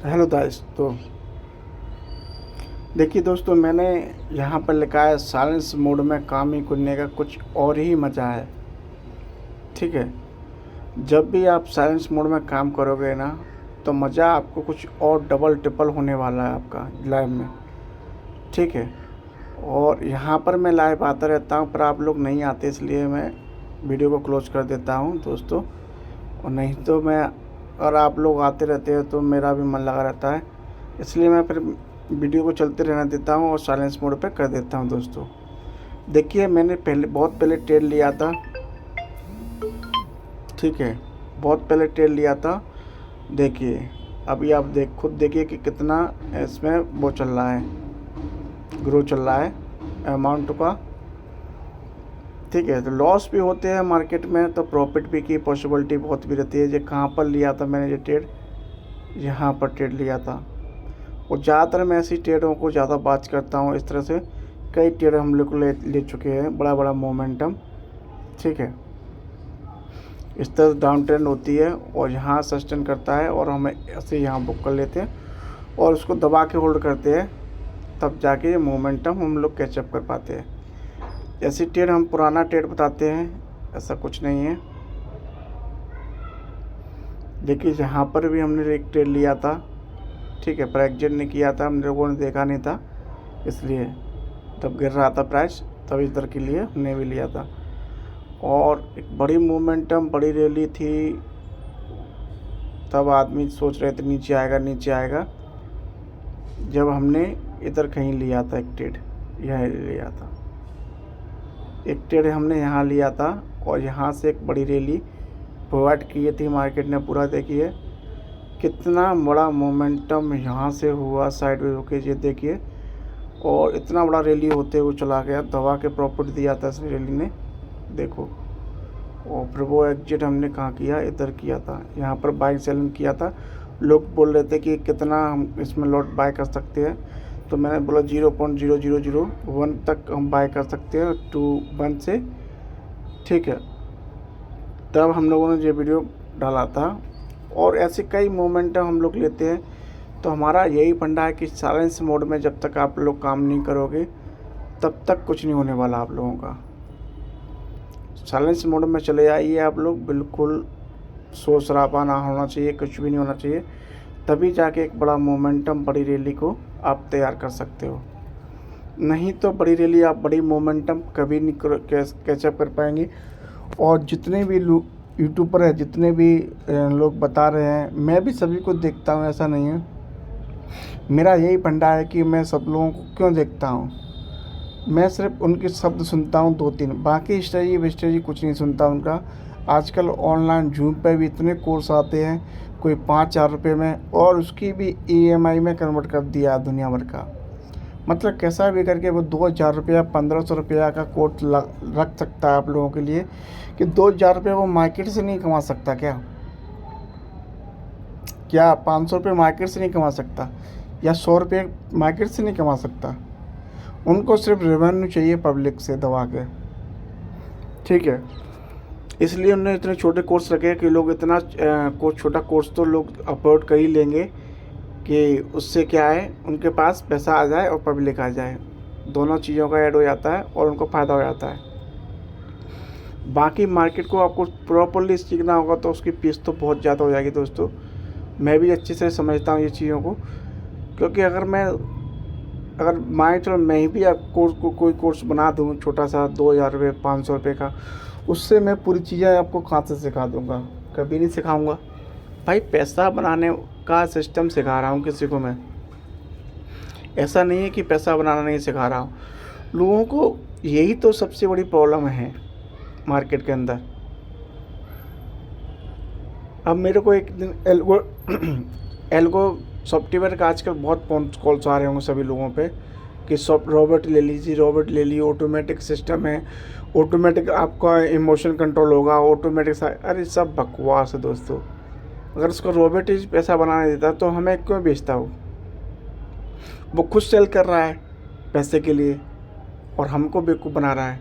Hello दोस्तों। देखिए दोस्तों, मैंने यहाँ पर लिखा है साइलेंस मोड में काम ही करने का कुछ और ही मज़ा है। ठीक है, जब भी आप साइलेंस मोड में काम करोगे ना, तो मज़ा आपको कुछ और डबल ट्रिपल होने वाला है आपका लाइफ में। ठीक है, और यहाँ पर मैं लाइव आता रहता हूँ, पर आप लोग नहीं आते, इसलिए मैं वीडियो को क्लोज कर देता हूँ दोस्तों। और नहीं तो मैं, और आप लोग आते रहते हैं तो मेरा भी मन लगा रहता है, इसलिए मैं फिर वीडियो को चलते रहने देता हूँ और साइलेंस मोड पे कर देता हूँ दोस्तों। देखिए, मैंने बहुत पहले ट्रेड लिया था। ठीक है, बहुत पहले ट्रेड लिया था। देखिए, अभी आप खुद देखिए कि कितना इसमें वो चल रहा है, ग्रो चल रहा है अमाउंट का। ठीक है, तो लॉस भी होते हैं मार्केट में, तो प्रॉफिट भी की पॉसिबिलिटी बहुत भी रहती है। ये कहाँ पर लिया था मैंने ये ट्रेड? यहाँ पर ट्रेड लिया था। और ज़्यादातर मैं ऐसी ट्रेडों को ज़्यादा बात करता हूँ। इस तरह से कई ट्रेड हम लोग ले चुके हैं, बड़ा बड़ा मोमेंटम। ठीक है, इस तरह डाउन ट्रेंड होती है और यहाँ सस्टेन करता है और हमें ऐसे यहाँ बुक कर लेते हैं और उसको दबा के होल्ड करते हैं, तब जाके ये मोमेंटम हम लोग कैचअप कर पाते हैं। ऐसी ट्रेड हम पुराना ट्रेड बताते हैं, ऐसा कुछ नहीं है। देखिए, यहाँ पर भी हमने एक ट्रेड लिया था। ठीक है, पर एग्जिट नहीं किया था, हम लोगों ने देखा नहीं था, इसलिए तब गिर रहा था प्राइस, तब इधर के लिए हमने भी लिया था। और एक बड़ी मोमेंटम, बड़ी रैली थी, तब आदमी सोच रहे थे नीचे आएगा नीचे आएगा, जब हमने इधर कहीं लिया था एक ट्रेड, यह लिया था एक ट्रेड हमने यहाँ लिया था और यहाँ से एक बड़ी रैली प्रोवाइड की थी मार्केट ने पूरा। देखिए कितना बड़ा मोमेंटम यहाँ से हुआ साइडवेज होके, ये देखिए, और इतना बड़ा रैली होते हुए चला गया, दबा के प्रॉफिट दिया था इस रैली ने, देखो। और फिर वो एग्जिट हमने कहाँ किया? इधर किया था, यहाँ पर बाई सेलिंग किया था। लोग बोल रहे थे कि कितना हम इसमें लॉट बाय कर सकते हैं, तो मैंने बोला 0.0001 तक हम बाय कर सकते हैं 2 1 से। ठीक है, तब हम लोगों ने ये वीडियो डाला था। और ऐसे कई मोमेंटम हम लोग लेते हैं। तो हमारा यही फंडा है कि साइलेंस मोड में जब तक आप लोग काम नहीं करोगे, तब तक कुछ नहीं होने वाला आप लोगों का। साइलेंस मोड में चले आइए आप लोग, बिल्कुल शोर शराबा ना होना चाहिए, कुछ भी नहीं होना चाहिए, तभी जाके एक बड़ा मोमेंटम, बड़ी रैली को आप तैयार कर सकते हो। नहीं तो बड़ी रैली, आप बड़ी मोमेंटम कभी नहीं कैचअप कर पाएंगे। और जितने भी यूट्यूबर है, जितने भी लोग बता रहे हैं, मैं भी सभी को देखता हूँ, ऐसा नहीं है। मेरा यही फंडा है कि मैं सब लोगों को क्यों देखता हूँ, मैं सिर्फ उनके शब्द सुनता हूँ 2 3, बाकी स्ट्रेटजी वेस्ट्रेटजी कुछ नहीं सुनता उनका। आजकल ऑनलाइन जूम पे भी इतने कोर्स आते हैं, कोई 5-4 रुपये में, और उसकी भी EMI में कन्वर्ट कर दिया दुनिया भर का। मतलब कैसा भी करके वो 2,000 रुपया, 1,500 रुपया का कोर्स रख सकता है आप लोगों के लिए, कि 2,000 रुपये वो मार्केट से नहीं कमा सकता क्या? 500 रुपये मार्केट से नहीं कमा सकता, या 100 रुपये मार्केट से नहीं कमा सकता? उनको सिर्फ रेवेन्यू चाहिए पब्लिक से दबा के। ठीक है, इसलिए उन्होंने इतने छोटे कोर्स रखे कि लोग इतना छोटा कोर्स तो लोग अफोर्ड कर ही लेंगे, कि उससे क्या है, उनके पास पैसा आ जाए और पब्लिक आ जाए, दोनों चीज़ों का ऐड हो जाता है और उनको फ़ायदा हो जाता है। बाकी मार्केट को आपको प्रॉपरली सीखना होगा तो उसकी फीस तो बहुत ज़्यादा हो जाएगी दोस्तों। मैं भी अच्छे से समझता हूँ ये चीज़ों को, क्योंकि अगर मान चलो मैं भी आप कोई कोर्स बना दूँ छोटा सा, 2,000 रुपये, 500 रुपये का, उससे मैं पूरी चीज़ें आपको कहाँ से सिखा दूँगा? कभी नहीं सिखाऊँगा भाई। पैसा बनाने का सिस्टम सिखा रहा हूँ किसी को मैं, ऐसा नहीं है कि पैसा बनाना नहीं सिखा रहा हूँ लोगों को। यही तो सबसे बड़ी प्रॉब्लम है मार्केट के अंदर। अब मेरे को एक दिन एल्गो सॉफ्टवेयर का आजकल बहुत कॉल्स आ रहे होंगे सभी लोगों पे, कि रोबोट ले लीजिए, रोबोट ले लीजिए, ऑटोमेटिक सिस्टम है, ऑटोमेटिक आपका इमोशन कंट्रोल होगा, ऑटोमेटिक। अरे सब बकवास है दोस्तों। अगर उसको रोबोट ही पैसा बनाने देता तो हमें क्यों बेचता हो? वो खुद सेल कर रहा है पैसे के लिए और हमको बेवकूफ़ बना रहा है।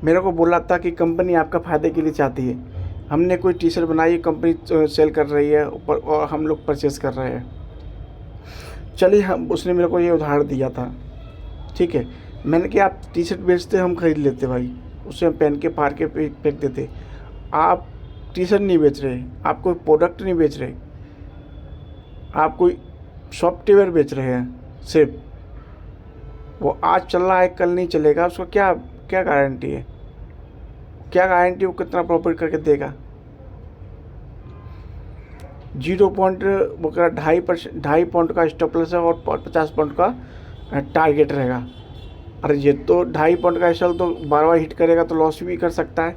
मेरे को बोला था कि कंपनी आपका फ़ायदे के लिए चाहती है, हमने कोई टी शर्ट बनाई, कंपनी सेल कर रही है ऊपर और हम लोग परचेस कर रहे हैं। चलिए हम उसने मेरे को ये उधार दिया था, ठीक है, मैंने कहा आप टी शर्ट बेचते हम खरीद लेते भाई, उसे हम पहन के फाड़ के फेंक देते। आप टी शर्ट नहीं बेच रहे, आप कोई प्रोडक्ट नहीं बेच रहे, आप कोई सॉफ्टवेयर बेच रहे हैं सिर्फ। वो आज चल रहा है कल नहीं चलेगा, उसको क्या क्या गारंटी है, क्या गारंटी वो कितना प्रॉफिट करके देगा। 0 पॉइंट वो कह 2.5 पॉइंट का स्टॉप लॉस है और 50 पॉइंट का टारगेट रहेगा। अरे ये तो 2.5 पॉइंट का स्टॉप तो बार हिट करेगा तो लॉस भी कर सकता है।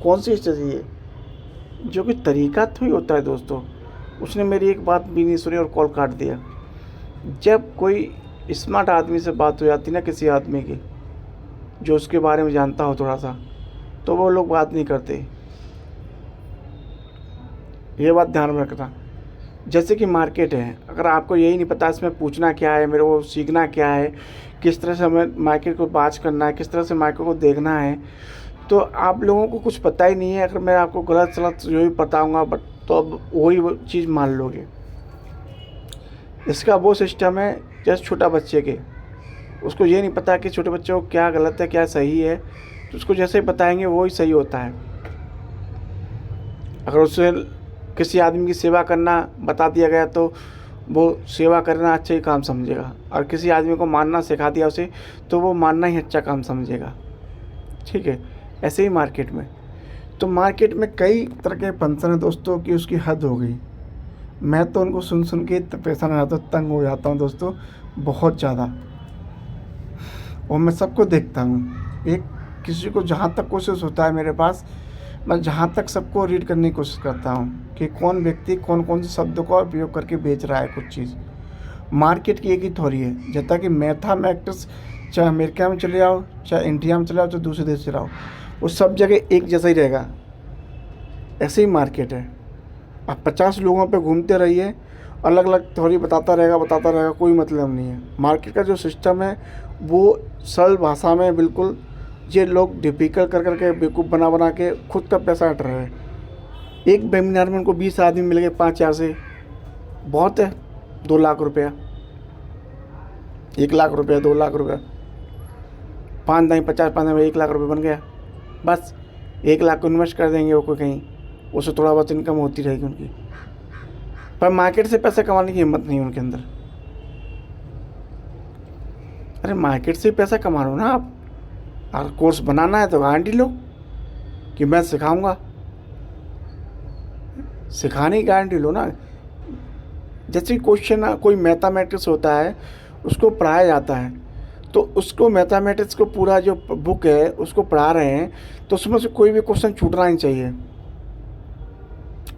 कौन सी स्ट्रेटजी है, जो कि तरीका थोड़ी होता है दोस्तों। उसने मेरी एक बात भी नहीं सुनी और कॉल काट दिया। जब कोई स्मार्ट आदमी से बात हो जाती ना, किसी आदमी की जो उसके बारे में जानता हो थोड़ा सा, तो वो लोग बात नहीं करते। ये बात ध्यान में रखना। जैसे कि मार्केट है, अगर आपको यही नहीं पता इसमें पूछना क्या है, मेरे को सीखना क्या है, किस तरह से हमें मार्केट को बात करना है, किस तरह से मार्केट को देखना है, तो आप लोगों को कुछ पता ही नहीं है। अगर मैं आपको गलत सलत जो भी बताऊँगा तो अब वही वो चीज़ मान लोगे। इसका वो सिस्टम है जैसे छोटा बच्चे के, उसको ये नहीं पता कि छोटे बच्चों को क्या गलत है क्या सही है, तो उसको जैसे ही बताएंगे वो ही सही होता है। अगर उससे किसी आदमी की सेवा करना बता दिया गया तो वो सेवा करना अच्छा ही काम समझेगा, और किसी आदमी को मानना सिखा दिया उसे तो वो मानना ही अच्छा काम समझेगा। ठीक है, ऐसे ही मार्केट में, तो मार्केट में कई तरह के फंक्शन है दोस्तों की उसकी हद हो गई। मैं तो उनको सुन सुन के पैसा ना आता तंग हो जाता हूँ दोस्तों, बहुत ज़्यादा। और मैं सबको देखता हूँ, एक किसी को जहाँ तक कोशिश होता है मेरे पास, मैं जहाँ तक सबको रीड करने की कोशिश करता हूँ कि कौन व्यक्ति कौन कौन से शब्दों का उपयोग करके बेच रहा है कुछ चीज़। मार्केट की एक ही थ्योरी है, जब तक कि मैथमेटिक्स चाहे अमेरिका में चले जाओ, चाहे इंडिया में चले जाओ, चाहे दूसरे देश से जाओ, वो सब जगह एक जैसा ही रहेगा। ऐसे ही मार्केट है। आप 50 लोगों पे घूमते रहिए, अलग अलग थ्योरी बताता रहेगा, कोई मतलब नहीं है। मार्केट का जो सिस्टम है वो सरल भाषा में बिल्कुल, ये लोग डिफिकल्ट कर करके बेवकूफ़ बना के खुद का पैसा हट रहे हैं। एक वेबिनार में उनको 20 आदमी मिल गए 5,000 से, बहुत है। 2 लाख रुपया, 1 लाख रुपया, 2 लाख रुपया, 5 नहीं 50, 5 में 1 लाख रुपये बन गया। बस 1 लाख को इन्वेस्ट कर देंगे वो कोई कहीं, उससे थोड़ा बहुत इनकम होती रहेगी उनकी, पर मार्केट से पैसा कमाने की हिम्मत नहीं उनके अंदर। अरे मार्केट से पैसा कमा लो ना आप, अगर कोर्स बनाना है तो गारंटी लो कि मैं सिखाऊंगा, सिखाने की गारंटी लो ना। जैसे क्वेश्चन कोई मैथमेटिक्स होता है उसको पढ़ाया जाता है, तो उसको मैथमेटिक्स को पूरा जो बुक है उसको पढ़ा रहे हैं, तो उसमें से कोई भी क्वेश्चन छूटना नहीं चाहिए।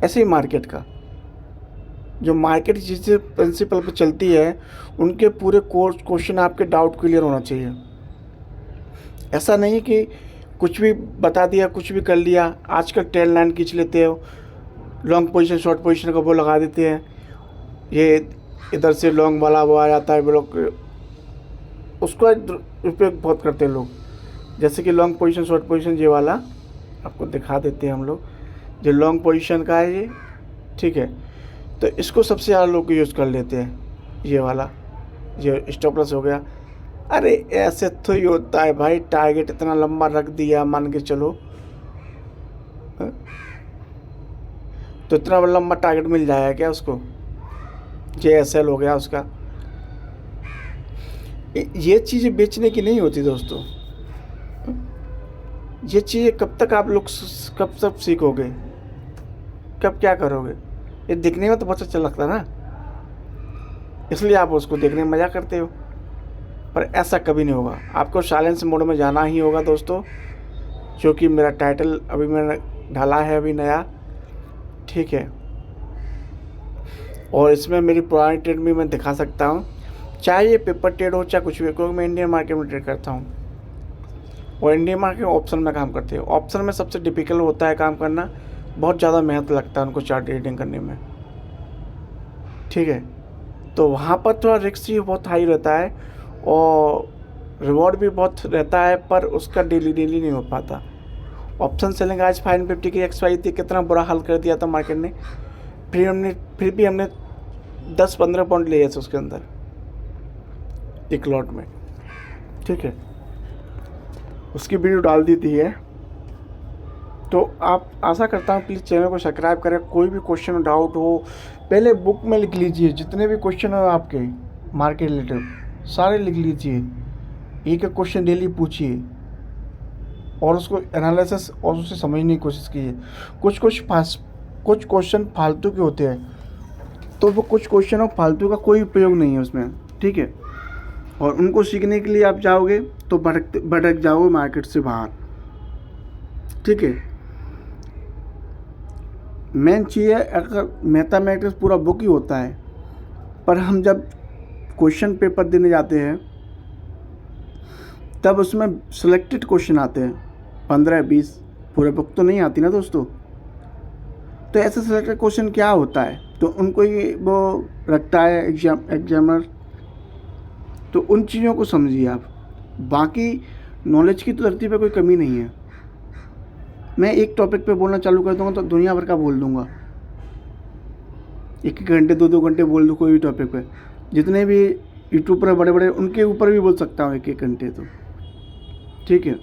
ऐसे ही मार्केट का, जो मार्केट जिस प्रिंसिपल पर चलती है उनके पूरे कोर्स क्वेश्चन आपके डाउट क्लियर होना चाहिए। ऐसा नहीं कि कुछ भी बता दिया, कुछ भी कर लिया। आजकल ट्रेंड लाइन खींच लेते हो, लॉन्ग पोजीशन शॉर्ट पोजीशन का वो लगा देते हैं, ये इधर से लॉन्ग वाला वो आ जाता है, वो लोग उसका उपयोग बहुत करते हैं लोग। जैसे कि लॉन्ग पोजीशन शॉर्ट पोजीशन ये वाला आपको दिखा देते हैं हम लोग, जो लॉन्ग पोजीशन का है ये, ठीक है, तो इसको सबसे ज़्यादा लोग यूज़ कर लेते हैं। ये वाला ये स्टॉप लॉस हो गया। अरे ऐसे तो ही होता है भाई, टारगेट इतना लंबा रख दिया मान के चलो, तो इतना लंबा टारगेट मिल जाएगा क्या उसको, JSL हो गया उसका। ये चीज़ें बेचने की नहीं होती दोस्तों। ये चीज़ें कब तक आप लोग कब तक सीखोगे, कब क्या करोगे। ये दिखने में तो बहुत अच्छा लगता है ना, इसलिए आप उसको देखने में मज़ा करते हो, पर ऐसा कभी नहीं होगा। आपको साइलेंस मोड में जाना ही होगा दोस्तों, क्योंकि मेरा टाइटल अभी मैंने डाला है अभी नया, ठीक है, और इसमें मेरी पुरानी ट्रेड भी मैं दिखा सकता हूँ, चाहे ये पेपर ट्रेड हो चाहे कुछ भी, क्योंकि मैं इंडियन मार्केट में ट्रेड करता हूँ और इंडियन मार्केट ऑप्शन में काम करते हैं। ऑप्शन में सबसे डिफिकल्ट होता है काम करना, बहुत ज़्यादा मेहनत लगता है उनको चार्ट ट्रेडिंग करने में, ठीक है, तो वहाँ पर थोड़ा रिस्क ही बहुत हाई रहता है और रिवॉर्ड भी बहुत रहता है, पर उसका डेली नहीं हो पाता। ऑप्शन सेलिंग आज 550 की XY थी, कितना बुरा हाल कर दिया था मार्केट ने। फिर भी हमने 10-15 पॉइंट लिए थे उसके अंदर एक लॉट में, ठीक है। उसकी वीडियो डाल दी थी है। तो आप आशा करता हूँ प्लीज़ चैनल को सब्सक्राइब करें। कोई भी क्वेश्चन डाउट हो पहले बुक में लिख लीजिए, जितने भी क्वेश्चन हो आपके मार्केट रिलेटेड सारे लिख लीजिए, एक एक क्वेश्चन डेली पूछिए और उसको एनालिसिस और उसे समझने की कोशिश कीजिए। कुछ क्वेश्चन फालतू के होते हैं, तो वो कुछ क्वेश्चन फालतू का कोई उपयोग नहीं है उसमें, ठीक है। और उनको सीखने के लिए आप जाओगे तो भटक जाओगे मार्केट से बाहर, ठीक है। मेन चीज़ है, अगर मैथमेटिक्स पूरा बुक ही होता है, पर हम जब क्वेश्चन पेपर देने जाते हैं तब उसमें सिलेक्टेड क्वेश्चन आते हैं 15-20, पूरे बुक तो नहीं आती ना दोस्तों। तो ऐसे सिलेक्टेड क्वेश्चन क्या होता है, तो उनको ही वो रखता है एग्जामर। तो उन चीज़ों को समझिए आप। बाकी नॉलेज की तो धरती पे कोई कमी नहीं है। मैं एक टॉपिक पे बोलना चालू कर दूंगा तो दुनिया भर का बोल दूंगा, 1-1 घंटे 2-2 घंटे बोल दूँ कोई भी टॉपिक पे। जितने भी यूट्यूब पर बड़े बड़े उनके ऊपर भी बोल सकता हूँ 1-1 घंटे, तो ठीक है।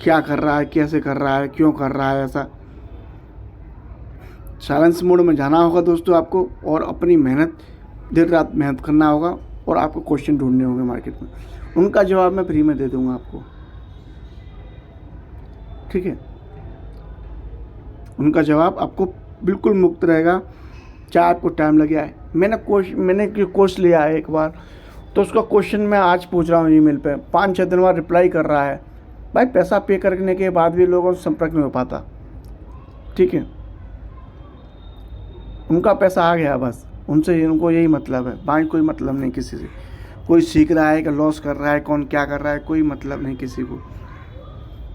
क्या कर रहा है, कैसे कर रहा है, क्यों कर रहा है ऐसा। साइलेंस मोड में जाना होगा दोस्तों आपको, और अपनी मेहनत देर रात मेहनत करना होगा, और आपको क्वेश्चन ढूंढने होंगे मार्केट में। उनका जवाब मैं फ्री में दे दूंगा आपको, ठीक है। उनका जवाब आपको बिल्कुल मुफ्त रहेगा, चाहे आपको टाइम लगे आए। मैंने कोर्स लिया है एक बार, तो उसका क्वेश्चन मैं आज पूछ रहा हूँ ईमेल पे, 5-6 दिन बाद रिप्लाई कर रहा है। भाई पैसा पे करने के बाद भी लोगों से संपर्क नहीं हो पाता, ठीक है। उनका पैसा आ गया बस, उनको यही मतलब है, बाकी कोई मतलब नहीं किसी से। कोई सीख रहा है कि लॉस कर रहा है, कौन क्या कर रहा है, कोई मतलब नहीं किसी को।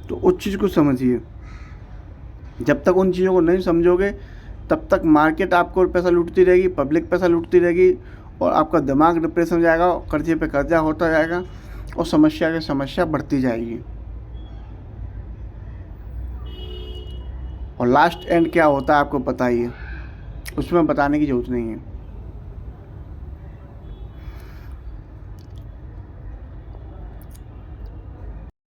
तो उस चीज़ को समझिए। जब तक उन चीज़ों को नहीं समझोगे तब तक मार्केट आपको पैसा लूटती रहेगी, पब्लिक पैसा लूटती रहेगी, और आपका दिमाग डिप्रेशन जाएगा, कर्जे पे कर्जा होता जाएगा, और समस्या की समस्या बढ़ती जाएगी। और लास्ट एंड क्या होता है आपको पता ही है, उसमें बताने की ज़रूरत नहीं है।